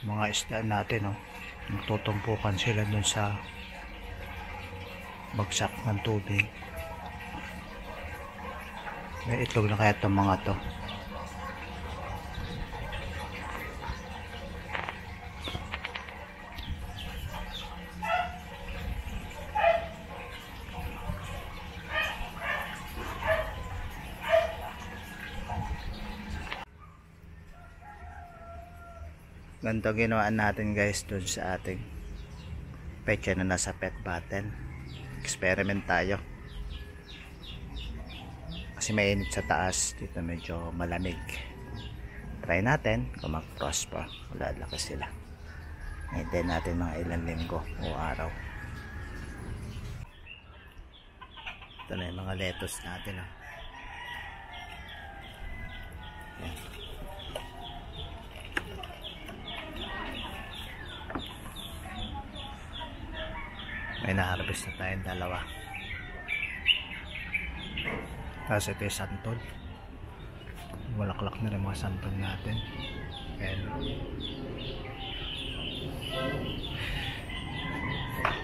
mga isda natin, oh. Nagtutumpukan sila dun sa bagsak ng tubig. May itlog na kaya itong mga to. Ganito ginawaan natin guys dun sa ating pecha na nasa pet bottle. Experiment tayo kasi mainit sa taas, dito medyo malamig. Try natin kung mag-prosper, lalaki sila. Hintayin natin mga ilang linggo o araw. Ito na yung mga lettuce natin, oh. Yan. May na-harvest na tayong dalawa. Tapos ito yung santol. Walaklak na rin mga santol natin. Ayan.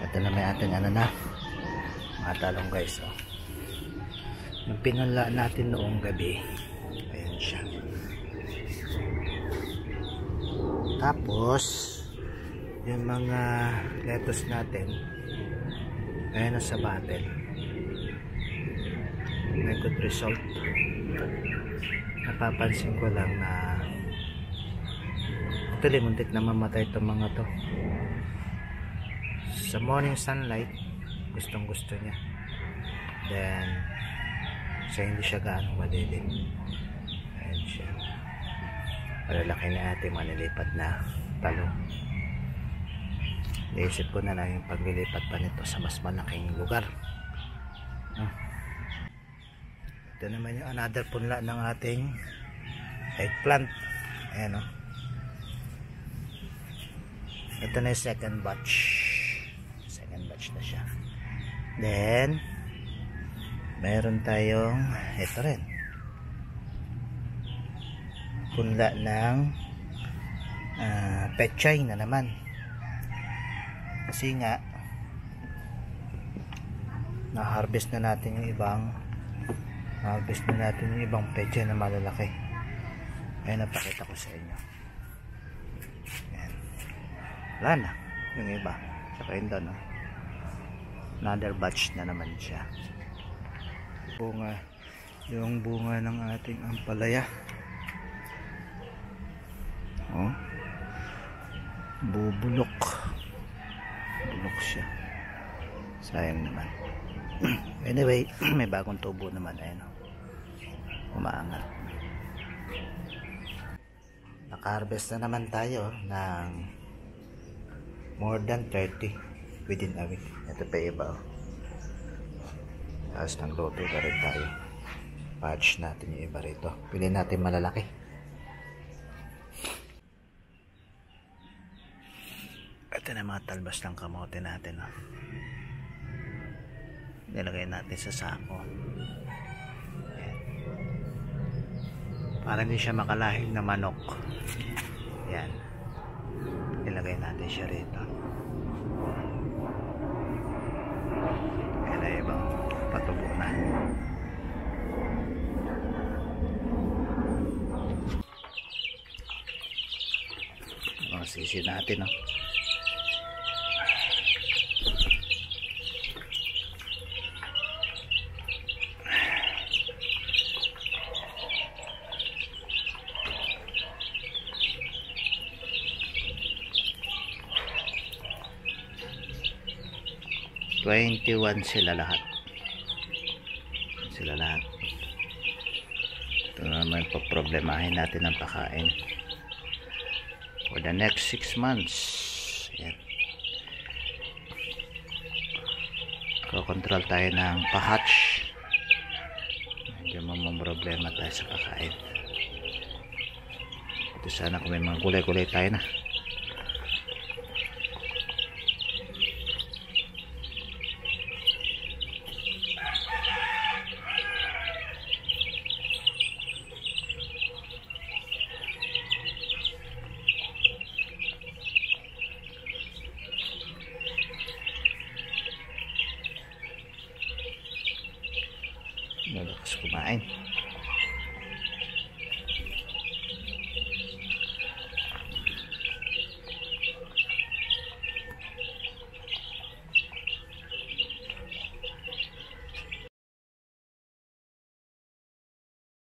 Ito na may ating ano na, mga talong guys, oh. Yung pinunla natin noong gabi, ayan siya. Tapos yung mga lettuce natin, ayan na sa bottle. May good result. Napapansin ko lang na actually muntik na mamatay itong mga to. Sa morning sunlight gustong gusto niya, then so hindi siya gaano madilim. Ayan siya, malalaki na ating manilipat na talong. Naisip ko na lang yung paglilipat pa nito sa mas malaking lugar. Ito naman yung another punla ng ating eggplant. Ayan, oh. Ito na yung second batch. Second batch na siya. Then meron tayong ito rin, punla ng pechay na naman. Kasi nga na-harvest na natin yung ibang pechay na malalaki. Ayan, napakita ko sa inyo. Ayan. Wala na yung iba. Tsaka yun doon, no? Another batch na naman siya. Bunga, yung bunga ng ating ampalaya, oh, bubulok siya. Sayang naman. Anyway, may bagong tubo naman. Ayan, umaangat. Naka-harvest na naman tayo ng more than 30 within a week. Ito pa iba, oh. Tapos nagluto na rin tayo. Patch natin yung iba rito. Piliin natin malalaki. Ito na mga talbas ng kamote natin, oh. Nilagay natin sa sako. Ayan. Para hindi siya makalahing na manok. Ayan. Nilagay natin siya rito. Ayan na ibang patubo na. Mga sisi natin, oh. $21 sila lahat. Ito naman paproblemahin natin ang pakain for the next 6 months. Ayan. Kontrol tayo ng pa-hatch. Medyo problema tayo sa pakain. Ito sana kung may mga gulay-gulay tayo na. pagkatapos kumain.